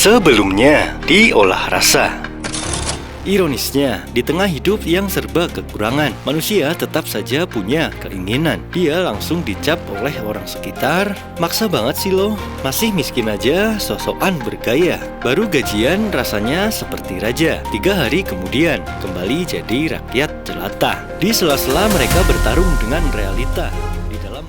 Sebelumnya diolah rasa. Ironisnya, di tengah hidup yang serba kekurangan, manusia tetap saja punya keinginan. Dia langsung dicap oleh orang sekitar, "Maksa banget sih lo, masih miskin aja, sosokan bergaya." Baru gajian rasanya seperti raja. 3 hari kemudian, kembali jadi rakyat jelata. Di sela-sela mereka bertarung dengan realita. Di dalam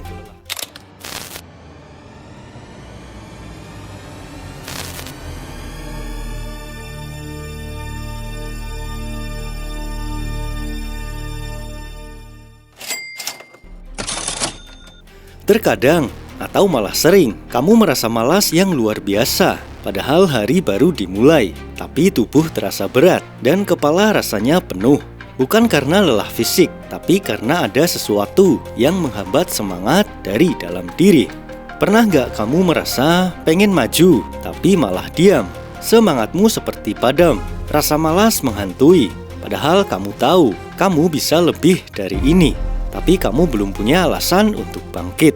Terkadang, atau malah sering, kamu merasa malas yang luar biasa. Padahal hari baru dimulai, tapi tubuh terasa berat dan kepala rasanya penuh. Bukan karena lelah fisik, tapi karena ada sesuatu yang menghambat semangat dari dalam diri. Pernah gak kamu merasa pengen maju, tapi malah diam? Semangatmu seperti padam, rasa malas menghantui. Padahal kamu tahu, kamu bisa lebih dari ini. Tapi kamu belum punya alasan untuk bangkit.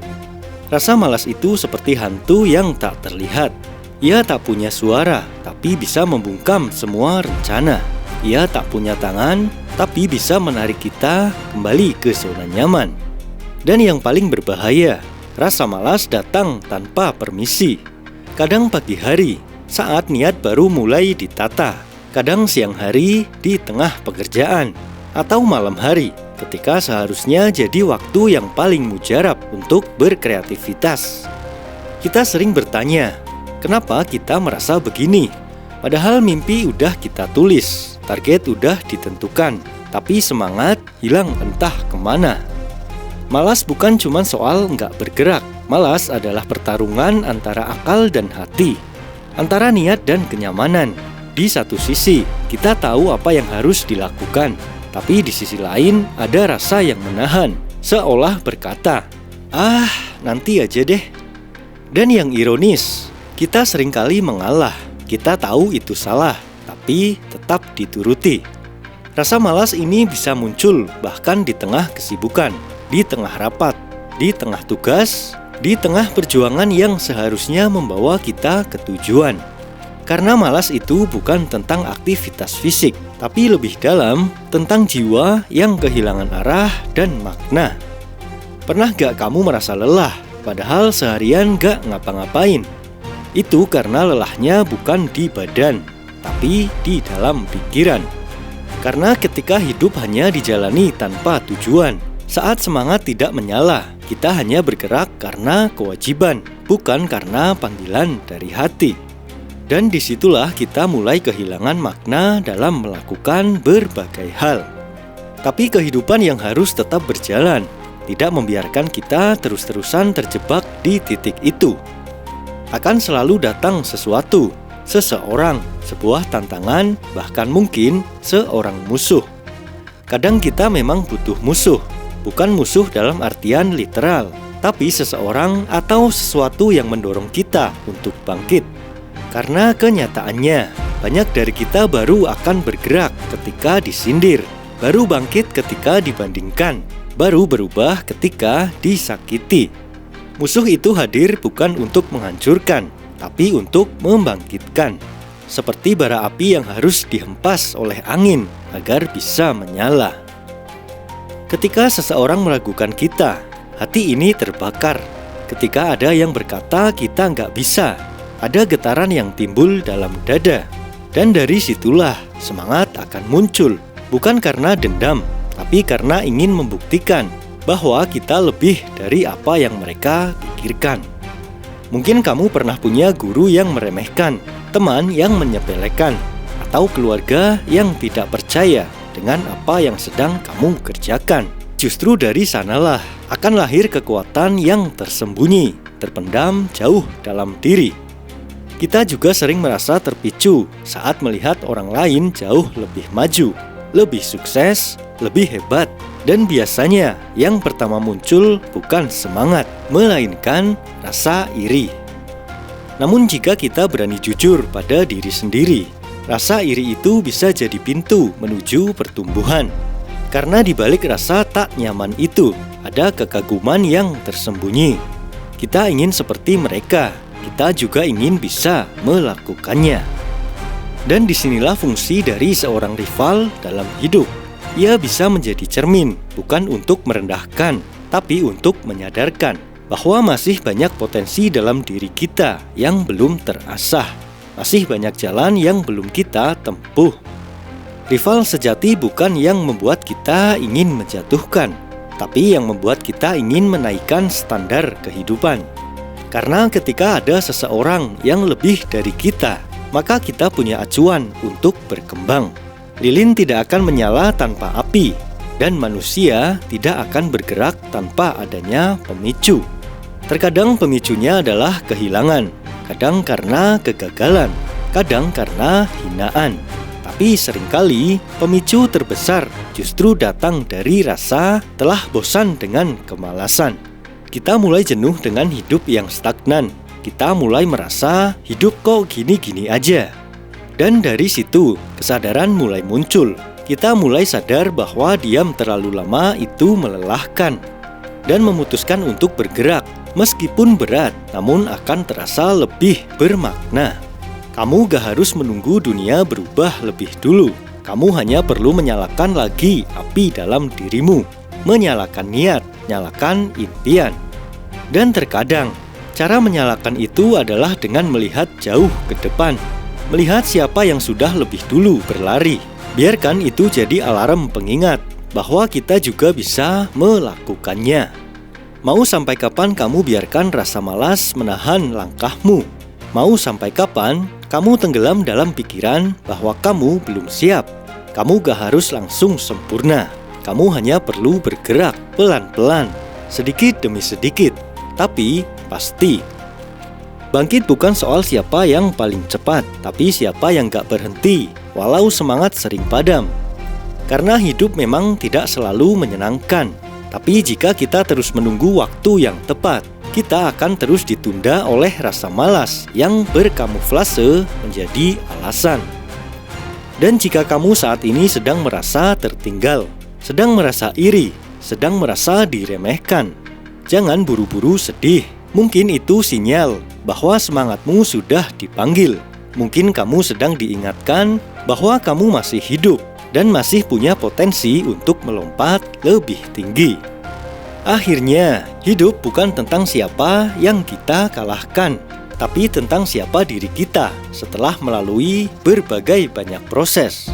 Rasa malas itu seperti hantu yang tak terlihat. Ia tak punya suara, tapi bisa membungkam semua rencana. Ia tak punya tangan, tapi bisa menarik kita kembali ke zona nyaman. Dan yang paling berbahaya, rasa malas datang tanpa permisi. Kadang pagi hari, saat niat baru mulai ditata. Kadang siang hari, di tengah pekerjaan. Atau malam hari, ketika seharusnya jadi waktu yang paling mujarab untuk berkreativitas. Kita sering bertanya, kenapa kita merasa begini? Padahal mimpi udah kita tulis, target udah ditentukan, tapi semangat hilang entah kemana. Malas bukan cuma soal nggak bergerak. Malas adalah pertarungan antara akal dan hati, antara niat dan kenyamanan. Di satu sisi, kita tahu apa yang harus dilakukan. Tapi di sisi lain ada rasa yang menahan, seolah berkata, nanti aja deh. Dan yang ironis, kita seringkali mengalah. Kita tahu itu salah, tapi tetap dituruti. Rasa malas ini bisa muncul bahkan di tengah kesibukan, di tengah rapat, di tengah tugas, di tengah perjuangan yang seharusnya membawa kita ke tujuan. Karena malas itu bukan tentang aktivitas fisik, tapi lebih dalam tentang jiwa yang kehilangan arah dan makna. Pernah gak kamu merasa lelah, padahal seharian gak ngapa-ngapain? Itu karena lelahnya bukan di badan, tapi di dalam pikiran. Karena ketika hidup hanya dijalani tanpa tujuan, saat semangat tidak menyala, kita hanya bergerak karena kewajiban, bukan karena panggilan dari hati. Dan disitulah kita mulai kehilangan makna dalam melakukan berbagai hal. Tapi kehidupan yang harus tetap berjalan, tidak membiarkan kita terus-terusan terjebak di titik itu. Akan selalu datang sesuatu, seseorang, sebuah tantangan, bahkan mungkin seorang musuh. Kadang kita memang butuh musuh, bukan musuh dalam artian literal, tapi seseorang atau sesuatu yang mendorong kita untuk bangkit. Karena kenyataannya, banyak dari kita baru akan bergerak ketika disindir, baru bangkit ketika dibandingkan, baru berubah ketika disakiti. Musuh itu hadir bukan untuk menghancurkan, tapi untuk membangkitkan. Seperti bara api yang harus dihempas oleh angin agar bisa menyala. Ketika seseorang meragukan kita, hati ini terbakar. Ketika ada yang berkata kita nggak bisa, ada getaran yang timbul dalam dada. Dan dari situlah semangat akan muncul. Bukan karena dendam, tapi karena ingin membuktikan bahwa kita lebih dari apa yang mereka pikirkan. Mungkin kamu pernah punya guru yang meremehkan, teman yang menyepelekan, atau keluarga yang tidak percaya dengan apa yang sedang kamu kerjakan. Justru dari sanalah akan lahir kekuatan yang tersembunyi, terpendam jauh dalam diri. Kita juga sering merasa terpicu saat melihat orang lain jauh lebih maju, lebih sukses, lebih hebat. Dan biasanya yang pertama muncul bukan semangat, melainkan rasa iri. Namun jika kita berani jujur pada diri sendiri, rasa iri itu bisa jadi pintu menuju pertumbuhan. Karena di balik rasa tak nyaman itu, ada kekaguman yang tersembunyi. Kita ingin seperti mereka, kita juga ingin bisa melakukannya. Dan disinilah fungsi dari seorang rival dalam hidup. Ia bisa menjadi cermin, bukan untuk merendahkan, tapi untuk menyadarkan bahwa masih banyak potensi dalam diri kita yang belum terasah. Masih banyak jalan yang belum kita tempuh. Rival sejati bukan yang membuat kita ingin menjatuhkan, tapi yang membuat kita ingin menaikkan standar kehidupan. Karena ketika ada seseorang yang lebih dari kita, maka kita punya acuan untuk berkembang. Lilin tidak akan menyala tanpa api, dan manusia tidak akan bergerak tanpa adanya pemicu. Terkadang pemicunya adalah kehilangan, kadang karena kegagalan, kadang karena hinaan. Tapi seringkali pemicu terbesar justru datang dari rasa telah bosan dengan kemalasan. Kita mulai jenuh dengan hidup yang stagnan. Kita mulai merasa hidup kok gini-gini aja. Dan dari situ kesadaran mulai muncul. Kita mulai sadar bahwa diam terlalu lama itu melelahkan. Dan memutuskan untuk bergerak. Meskipun berat, namun akan terasa lebih bermakna. Kamu gak harus menunggu dunia berubah lebih dulu. Kamu hanya perlu menyalakan lagi api dalam dirimu. Menyalakan niat, nyalakan impian. Dan terkadang, cara menyalakan itu adalah dengan melihat jauh ke depan. Melihat siapa yang sudah lebih dulu berlari. Biarkan itu jadi alarm pengingat bahwa kita juga bisa melakukannya. Mau sampai kapan kamu biarkan rasa malas menahan langkahmu? Mau sampai kapan kamu tenggelam dalam pikiran bahwa kamu belum siap? Kamu gak harus langsung sempurna. Kamu hanya perlu bergerak pelan-pelan, sedikit demi sedikit, tapi pasti. Bangkit bukan soal siapa yang paling cepat, tapi siapa yang gak berhenti, walau semangat sering padam. Karena hidup memang tidak selalu menyenangkan, tapi jika kita terus menunggu waktu yang tepat, kita akan terus ditunda oleh rasa malas yang berkamuflase menjadi alasan. Dan jika kamu saat ini sedang merasa tertinggal, sedang merasa iri, sedang merasa diremehkan, jangan buru-buru sedih. Mungkin itu sinyal bahwa semangatmu sudah dipanggil. Mungkin kamu sedang diingatkan bahwa kamu masih hidup dan masih punya potensi untuk melompat lebih tinggi. Akhirnya, hidup bukan tentang siapa yang kita kalahkan, tapi tentang siapa diri kita setelah melalui berbagai banyak proses.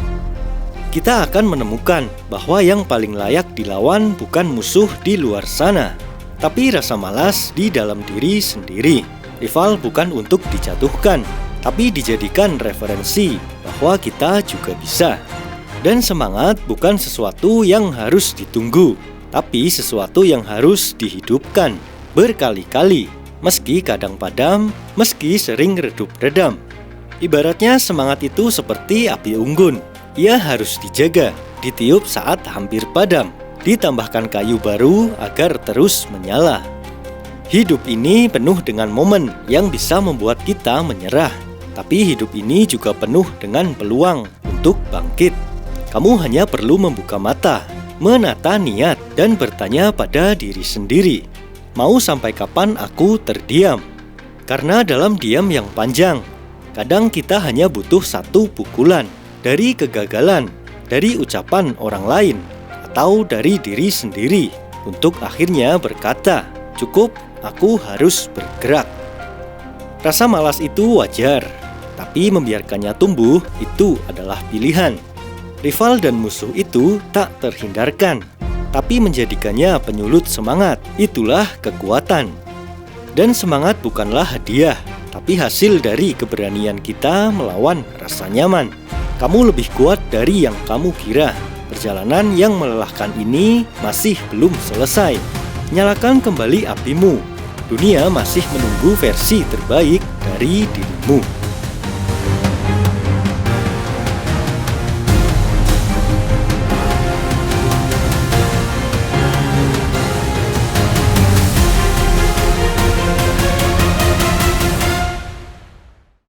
Kita akan menemukan bahwa yang paling layak dilawan bukan musuh di luar sana, tapi rasa malas di dalam diri sendiri. Rival bukan untuk dijatuhkan, tapi dijadikan referensi bahwa kita juga bisa. Dan semangat bukan sesuatu yang harus ditunggu, tapi sesuatu yang harus dihidupkan berkali-kali, meski kadang padam, meski sering redup-redam. Ibaratnya semangat itu seperti api unggun. Ia harus dijaga, ditiup saat hampir padam, ditambahkan kayu baru agar terus menyala. Hidup ini penuh dengan momen yang bisa membuat kita menyerah, tapi hidup ini juga penuh dengan peluang untuk bangkit. Kamu hanya perlu membuka mata, menata niat, dan bertanya pada diri sendiri, mau sampai kapan aku terdiam? Karena dalam diam yang panjang, kadang kita hanya butuh satu pukulan dari kegagalan, dari ucapan orang lain, atau dari diri sendiri untuk akhirnya berkata, cukup, aku harus bergerak. Rasa malas itu wajar, tapi membiarkannya tumbuh itu adalah pilihan. Rival dan musuh itu tak terhindarkan, tapi menjadikannya penyulut semangat, itulah kekuatan. Dan semangat bukanlah hadiah, tapi hasil dari keberanian kita melawan rasa nyaman. Kamu lebih kuat dari yang kamu kira. Perjalanan yang melelahkan ini masih belum selesai. Nyalakan kembali apimu. Dunia masih menunggu versi terbaik dari dirimu.